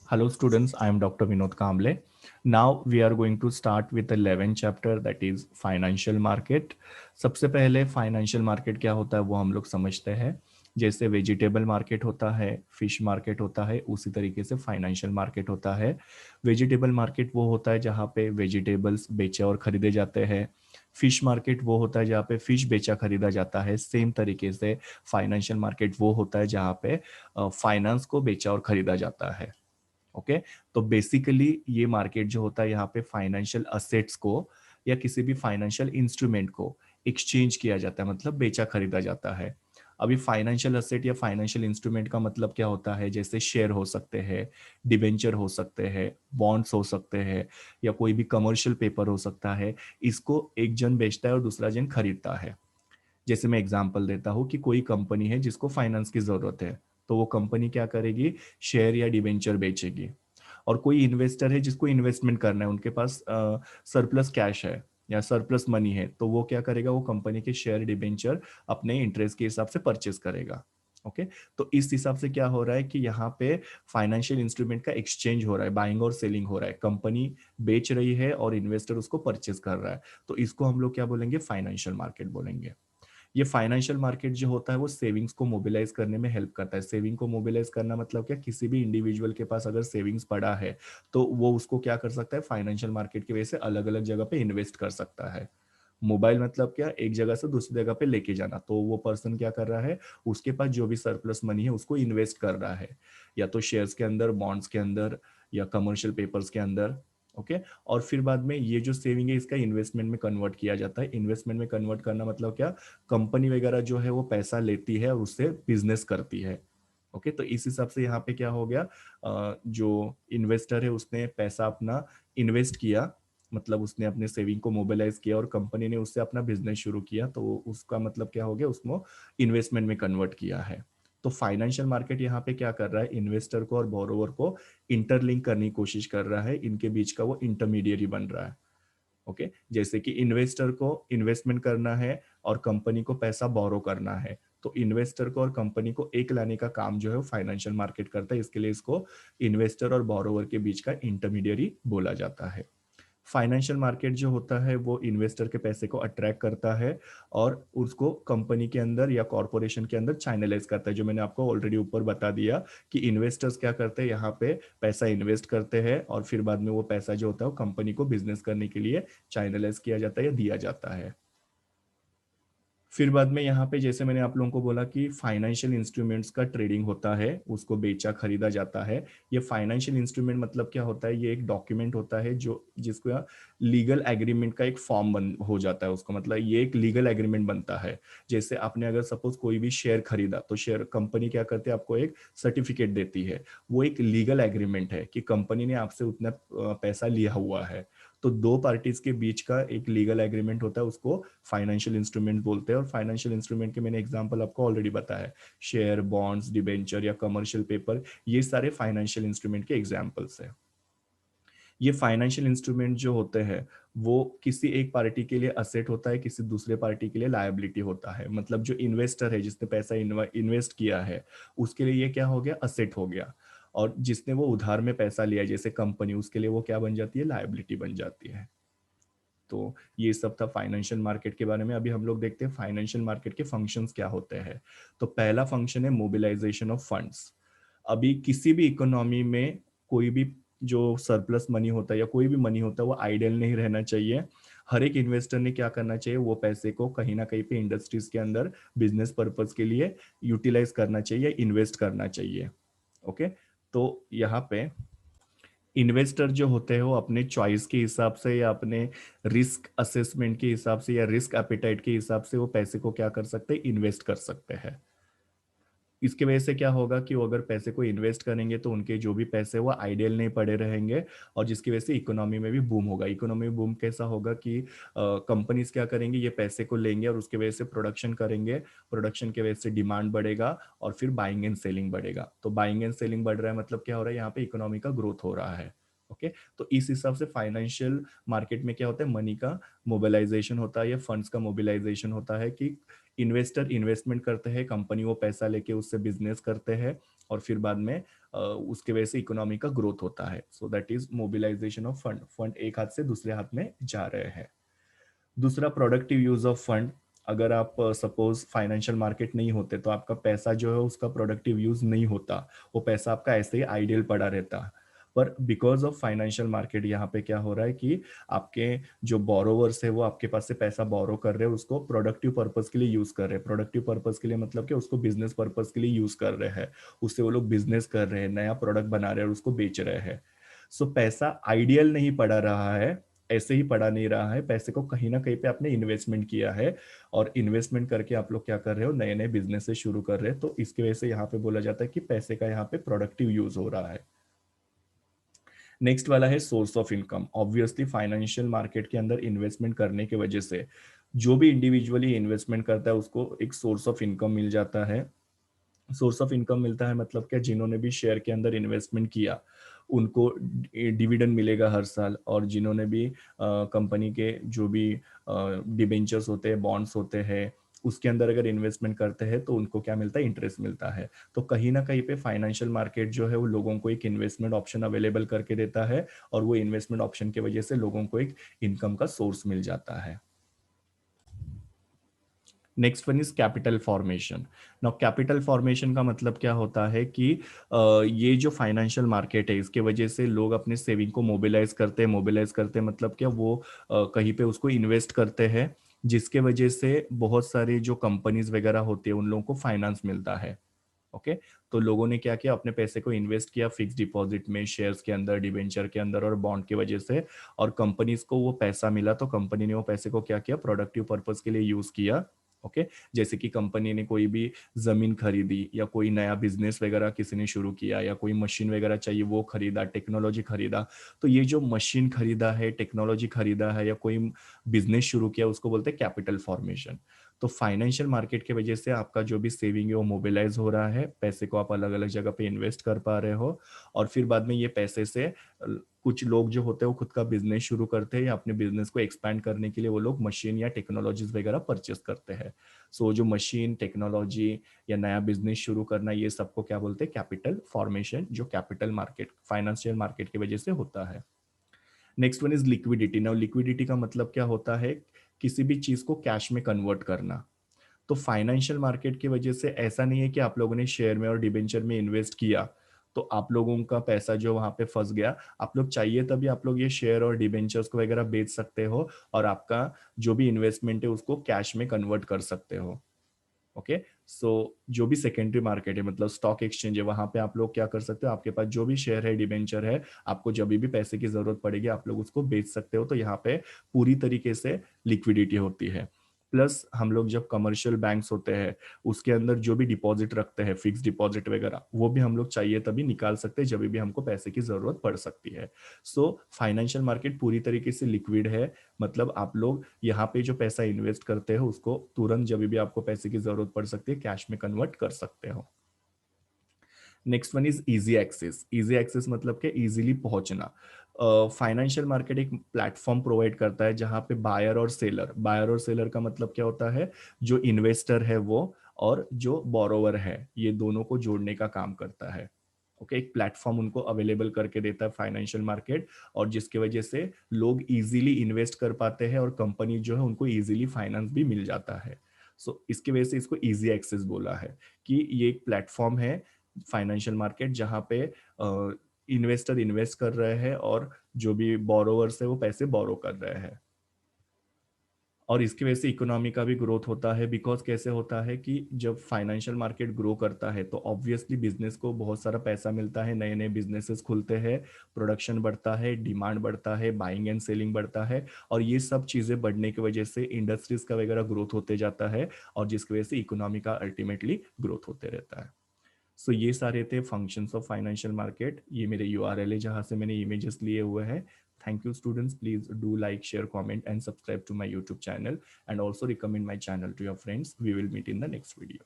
Hello students, I am Dr. Vinod Kamble. Now we are going to start with the 11th chapter that is financial market. सबसे पहले financial market क्या होता है वो हम लोग समझते हैं। जैसे वेजिटेबल मार्केट होता है, फिश मार्केट होता है, उसी तरीके से फाइनेंशियल मार्केट होता है। वेजिटेबल मार्केट वो होता है जहाँ पे वेजिटेबल्स बेचे और खरीदे जाते हैं। फिश मार्केट वो होता है जहाँ पे फिश बेचा खरीदा जाता है। सेम तरीके से फाइनेंशियल मार्केट वो होता है जहाँ पे फाइनेंस को बेचा और खरीदा जाता है। ओके, तो बेसिकली ये मार्केट जो होता है यहाँ पे फाइनेंशियल असेट्स को या किसी भी फाइनेंशियल इंस्ट्रूमेंट को एक्सचेंज किया जाता है, मतलब बेचा खरीदा जाता है। अभी फाइनेंशियल असेट या फाइनेंशियल इंस्ट्रूमेंट का मतलब क्या होता है, जैसे शेयर हो सकते हैं, डिबेंचर हो सकते हैं, बॉन्ड्स हो सकते हैं, या कोई भी कमर्शियल पेपर हो सकता है। इसको एक जन बेचता है और दूसरा जन खरीदता है। जैसे मैं एग्जांपल देता हूँ कि कोई कंपनी है जिसको फाइनेंस की जरूरत है, तो वो कंपनी क्या करेगी, शेयर या डिबेंचर बेचेगी। और कोई इन्वेस्टर है जिसको इन्वेस्टमेंट करना है, उनके पास सरप्लस कैश है या सरप्लस मनी है, तो वो क्या करेगा, वो कंपनी के शेयर डिबेंचर अपने इंटरेस्ट के हिसाब से परचेस करेगा। ओके, तो इस हिसाब से क्या हो रहा है कि यहाँ पे फाइनेंशियल इंस्ट्रूमेंट का एक्सचेंज हो रहा है, बाइंग और सेलिंग हो रहा है। कंपनी बेच रही है और इन्वेस्टर उसको परचेस कर रहा है, तो इसको हम लोग क्या बोलेंगे, फाइनेंशियल मार्केट बोलेंगे। ये फाइनेंशियल मार्केट जो होता है वो सेविंग्स को मोबिलाइज करने में हेल्प करता है। सेविंग को मोबिलाइज करना मतलब क्या, किसी भी इंडिविजुअल के पास अगर सेविंग्स पड़ा है तो वो उसको क्या कर सकता है, फाइनेंशियल मार्केट की वजह से अलग अलग जगह पे इन्वेस्ट कर सकता है। मोबाइल मतलब क्या, एक जगह से दूसरी जगह पे लेके जाना, तो वो पर्सन क्या कर रहा है, उसके पास जो भी सरप्लस मनी है उसको इन्वेस्ट कर रहा है, या तो शेयर्स के अंदर, बॉन्ड्स के अंदर, या कमर्शियल पेपर्स के अंदर। ओके, और फिर बाद में ये जो सेविंग है इसका इन्वेस्टमेंट में कन्वर्ट किया जाता है। इन्वेस्टमेंट में कन्वर्ट करना मतलब क्या, कंपनी वगैरह जो है वो पैसा लेती है और उससे बिजनेस करती है। ओके, तो इस हिसाब से यहाँ पे क्या हो गया, जो इन्वेस्टर है उसने पैसा अपना इन्वेस्ट किया, मतलब उसने अपने सेविंग को मोबिलाइज किया और कंपनी ने उससे अपना बिजनेस शुरू किया, तो उसका मतलब क्या हो गया, उसको इन्वेस्टमेंट में कन्वर्ट किया है। तो फाइनेंशियल मार्केट यहाँ पे क्या कर रहा है, इन्वेस्टर को और बोरोवर को इंटरलिंक करने की कोशिश कर रहा है, इनके बीच का वो इंटरमीडियरी बन रहा है। ओके, जैसे कि इन्वेस्टर को इन्वेस्टमेंट करना है और कंपनी को पैसा बोरो करना है, तो इन्वेस्टर को और कंपनी को एक लाने का काम जो है वो फाइनेंशियल मार्केट करता है, इसके लिए इसको इन्वेस्टर और बोरोवर के बीच का इंटरमीडियरी बोला जाता है। फाइनेंशियल मार्केट जो होता है वो इन्वेस्टर के पैसे को अट्रैक्ट करता है और उसको कंपनी के अंदर या कॉरपोरेशन के अंदर चैनलाइज करता है, जो मैंने आपको ऑलरेडी ऊपर बता दिया कि इन्वेस्टर्स क्या करते हैं, यहाँ पे पैसा इन्वेस्ट करते हैं और फिर बाद में वो पैसा जो होता है वो कंपनी को बिजनेस करने के लिए चैनलाइज किया जाता है या दिया जाता है। फिर बाद में यहाँ पे जैसे मैंने आप लोगों को बोला कि फाइनेंशियल इंस्ट्रूमेंट्स का ट्रेडिंग होता है, उसको बेचा खरीदा जाता है। ये फाइनेंशियल इंस्ट्रूमेंट मतलब क्या होता है, ये एक डॉक्यूमेंट होता है जो जिसको लीगल एग्रीमेंट का एक फॉर्म बन हो जाता है, उसको मतलब ये एक लीगल एग्रीमेंट बनता है। जैसे आपने अगर सपोज कोई भी शेयर खरीदा, तो शेयर कंपनी क्या करती है, आपको एक सर्टिफिकेट देती है। वो एक लीगल एग्रीमेंट है कि कंपनी ने आपसे उतना पैसा लिया हुआ है। तो दो पार्टीज के बीच का एक लीगल एग्रीमेंट होता है, उसको फाइनेंशियल इंस्ट्रूमेंट बोलते हैं। और फाइनेंशियल इंस्ट्रूमेंट के मैंने एग्जांपल आपको ऑलरेडी बताया है, शेयर, बॉन्ड्स, डिबेंचर या कमर्शियल पेपर, ये सारे फाइनेंशियल इंस्ट्रूमेंट के एग्जांपल्स हैं। ये फाइनेंशियल इंस्ट्रूमेंट जो होते हैं वो किसी एक पार्टी के लिए असेट होता है, किसी दूसरे पार्टी के लिए लायबिलिटी होता है। मतलब जो इन्वेस्टर है जिसने पैसा इन्वेस्ट किया है उसके लिए ये क्या हो गया, असेट हो गया। और जिसने वो उधार में पैसा लिया है जैसे कंपनी, उसके लिए वो क्या बन जाती है, लायबिलिटी बन जाती है। तो ये सब था फाइनेंशियल मार्केट के बारे में। अभी हम लोग देखते हैं फाइनेंशियल मार्केट के फंक्शंस क्या होते हैं। तो पहला फंक्शन है मोबिलाइजेशन ऑफ फंड्स। अभी किसी भी इकोनॉमी में कोई भी जो सरप्लस मनी होता है या कोई भी मनी होता है वो आइडल नहीं रहना चाहिए। हर एक इन्वेस्टर ने क्या करना चाहिए, वो पैसे को कहीं ना कहीं पे इंडस्ट्रीज के अंदर बिजनेस पर्पज के लिए यूटिलाइज करना चाहिए, इन्वेस्ट करना चाहिए। ओके, तो यहाँ पे इन्वेस्टर जो होते हैं वो अपने चॉइस के हिसाब से या अपने रिस्क असेसमेंट के हिसाब से या रिस्क एपेटाइट के हिसाब से वो पैसे को क्या कर सकते हैं, इन्वेस्ट कर सकते हैं। इसके वजह से क्या होगा कि वो अगर पैसे को इन्वेस्ट करेंगे तो उनके जो भी पैसे वो आइडियल नहीं पड़े रहेंगे, और जिसकी वजह से इकोनॉमी में भी बूम होगा। इकोनॉमी में बूम कैसा होगा कि कंपनीज क्या करेंगे, ये पैसे को लेंगे और उसके वजह से प्रोडक्शन करेंगे, प्रोडक्शन के वजह से डिमांड बढ़ेगा और फिर बाइंग एंड सेलिंग बढ़ेगा। तो बाइंग एंड सेलिंग बढ़ रहा है मतलब क्या हो रहा है, यहाँ पे इकोनॉमी का ग्रोथ हो रहा है। ओके, तो इस हिसाब से फाइनेंशियल मार्केट में क्या होता है, मनी का मोबिलाइजेशन होता है या फंड्स का मोबिलाइजेशन होता है कि इन्वेस्टर इन्वेस्टमेंट करते हैं, कंपनी वो पैसा लेके उससे बिजनेस करते हैं और फिर बाद में उसके वजह से इकोनॉमी का ग्रोथ होता है। So that is mobilisation of fund, fund एक हाथ से दूसरे हाथ में जा रहे हैं। दूसरा प्रोडक्टिव यूज ऑफ फंड, अगर आप सपोज फाइनेंशियल मार्केट नहीं होते तो आपका पैसा जो है उसका प्रोडक्टिव यूज नहीं होता, वो पैसा आपका ऐसे ही आइडियल पड़ा रहता। पर बिकॉज ऑफ फाइनेंशियल मार्केट यहाँ पे क्या हो रहा है कि आपके जो बोरोवर्स है वो आपके पास से पैसा बोरो कर रहे हैं, उसको प्रोडक्टिव पर्पज के लिए यूज कर रहे हैं। प्रोडक्टिव पर्पज के लिए मतलब कि उसको बिजनेस पर्पज के लिए यूज कर रहे हैं, उससे वो लोग बिजनेस कर रहे हैं, नया प्रोडक्ट बना रहे हैं और उसको बेच रहे हैं। सो पैसा आइडियल नहीं पड़ा रहा है, ऐसे ही पड़ा नहीं रहा है, पैसे को कहीं ना कहीं पे आपने इन्वेस्टमेंट किया है, और इन्वेस्टमेंट करके आप लोग क्या कर रहे हो, नए नए बिजनेस शुरू कर रहे हैं। तो इसकी वजह से यहाँ पे बोला जाता है कि पैसे का यहाँ पे प्रोडक्टिव यूज हो रहा है। नेक्स्ट वाला है source of income. Obviously financial market के अंदर इन्वेस्टमेंट करने की वजह से जो भी इंडिविजुअली इन्वेस्टमेंट करता है उसको एक सोर्स ऑफ इनकम मिल जाता है। सोर्स ऑफ इनकम मिलता है मतलब क्या, जिन्होंने भी शेयर के अंदर इन्वेस्टमेंट किया उनको डिविडेंड मिलेगा हर साल, और जिन्होंने भी कंपनी के जो भी डिबेंचर्स होते हैं, बॉन्ड्स होते हैं, उसके अंदर अगर इन्वेस्टमेंट करते हैं तो उनको क्या मिलता है, इंटरेस्ट मिलता है। तो कहीं ना कहीं पे फाइनेंशियल मार्केट जो है वो लोगों को एक इन्वेस्टमेंट ऑप्शन अवेलेबल करके देता है, और वो इन्वेस्टमेंट ऑप्शन की वजह से लोगों को एक इनकम का सोर्स मिल जाता है। Next one is capital formation. Now capital formation का मतलब क्या होता है कि ये जो फाइनेंशियल मार्केट है इसके वजह से लोग अपने सेविंग को मोबिलाइज करते हैं। मोबिलाइज करते हैं मतलब क्या, वो कहीं पे उसको इन्वेस्ट करते हैं, जिसके वजह से बहुत सारी जो कंपनीज वगैरह होती है उन लोगों को फाइनेंस मिलता है। ओके, तो लोगों ने क्या किया, अपने पैसे को इन्वेस्ट किया फिक्स डिपॉजिट में, शेयर्स के अंदर, डिबेंचर के अंदर और बॉन्ड की वजह से, और कंपनीज को वो पैसा मिला तो कंपनी ने वो पैसे को क्या किया, प्रोडक्टिव पर्पज के लिए यूज किया। ओके, जैसे कि कंपनी ने कोई भी जमीन खरीदी, या कोई नया बिजनेस वगैरह किसी ने शुरू किया, या कोई मशीन वगैरह चाहिए वो खरीदा, टेक्नोलॉजी खरीदा। तो ये जो मशीन खरीदा है, टेक्नोलॉजी खरीदा है, या कोई बिजनेस शुरू किया, उसको बोलते हैं कैपिटल फॉर्मेशन। तो फाइनेंशियल मार्केट की वजह से आपका जो भी सेविंग है वो मोबिलाइज हो रहा है, पैसे को आप अलग अलग जगह पे इन्वेस्ट कर पा रहे हो, और फिर बाद में ये पैसे से कुछ लोग जो होते हैं वो खुद का बिजनेस शुरू करते हैं, या अपने बिजनेस को एक्सपैंड करने के लिए वो लोग मशीन या टेक्नोलॉजीज वगैरह परचेस करते हैं। सो जो मशीन, टेक्नोलॉजी या नया बिजनेस शुरू करना, ये सबको क्या बोलते हैं, कैपिटल फॉर्मेशन, जो कैपिटल मार्केट, फाइनेंशियल मार्केट की वजह से होता है। Next one is liquidity. Now liquidity का मतलब क्या होता है, किसी भी चीज को कैश में कन्वर्ट करना। तो फाइनेंशियल मार्केट की वजह से ऐसा नहीं है कि आप लोगों ने शेयर में और डिबेंचर में इन्वेस्ट किया तो आप लोगों का पैसा जो वहां पे फंस गया। आप लोग चाहिए तभी आप लोग ये शेयर और डिबेंचर्स को वगैरह बेच सकते हो, और आपका जो भी इन्वेस्टमेंट है उसको कैश में कन्वर्ट कर सकते हो। ओके, सो जो भी सेकेंडरी मार्केट है, मतलब स्टॉक एक्सचेंज है, वहां पे आप लोग क्या कर सकते हो, आपके पास जो भी शेयर है, डिबेंचर है, आपको जब भी पैसे की जरूरत पड़ेगी आप लोग उसको बेच सकते हो। तो यहाँ पे पूरी तरीके से लिक्विडिटी होती है। प्लस हम लोग जब कमर्शियल बैंक्स होते हैं उसके अंदर जो भी डिपॉजिट रखते हैं, फिक्स डिपॉजिट वगैरह, वो भी हम लोग चाहिए तभी निकाल सकते हैं जब भी हमको पैसे की जरूरत पड़ सकती है। सो फाइनेंशियल मार्केट पूरी तरीके से लिक्विड है, मतलब आप लोग यहाँ पे जो पैसा इन्वेस्ट करते हो उसको तुरंत जब भी आपको पैसे की जरूरत पड़ सकती है कैश में कन्वर्ट कर सकते हो। Next one is easy access. Easy access मतलब कि इजीली पहुंचना। फाइनेंशियल मार्केट एक प्लेटफॉर्म प्रोवाइड करता है जहां पे बायर और सेलर, बायर और सेलर का मतलब क्या होता है, जो इन्वेस्टर है वो और जो बोरोवर है, ये दोनों को जोड़ने का काम करता है। ओके, एक प्लेटफॉर्म उनको अवेलेबल करके देता है फाइनेंशियल मार्केट, और जिसकी वजह से लोग इजीली इन्वेस्ट कर पाते हैं और कंपनी जो है उनको इजीली फाइनेंस भी मिल जाता है। सो इसकी वजह से इसको इजी एक्सेस बोला है, कि ये एक प्लेटफॉर्म है फाइनेंशियल मार्केट जहाँ पे इन्वेस्टर इन्वेस्ट कर रहे हैं और जो भी बोरोवर्स है वो पैसे बोरो कर रहे हैं। और इसकी वजह से इकोनॉमी का भी ग्रोथ होता है। बिकॉज कैसे होता है कि जब फाइनेंशियल मार्केट ग्रो करता है तो ऑब्वियसली बिजनेस को बहुत सारा पैसा मिलता है, नए नए बिजनेसेस खुलते हैं, प्रोडक्शन बढ़ता है, डिमांड बढ़ता है, बाइंग एंड सेलिंग बढ़ता है, और ये सब चीज़ें बढ़ने की वजह से इंडस्ट्रीज का वगैरह ग्रोथ होते जाता है, और जिसकी वजह से इकोनॉमी का अल्टीमेटली ग्रोथ होते रहता है। सो ये सारे थे फंक्शंस ऑफ फाइनेंशियल मार्केट। ये मेरे यूआरएल है जहाँ से मैंने इमेजेस लिए हुए हैं। Thank you students, please do like, share, comment and subscribe to my YouTube channel, and also recommend my channel to your friends. We will meet in the next video.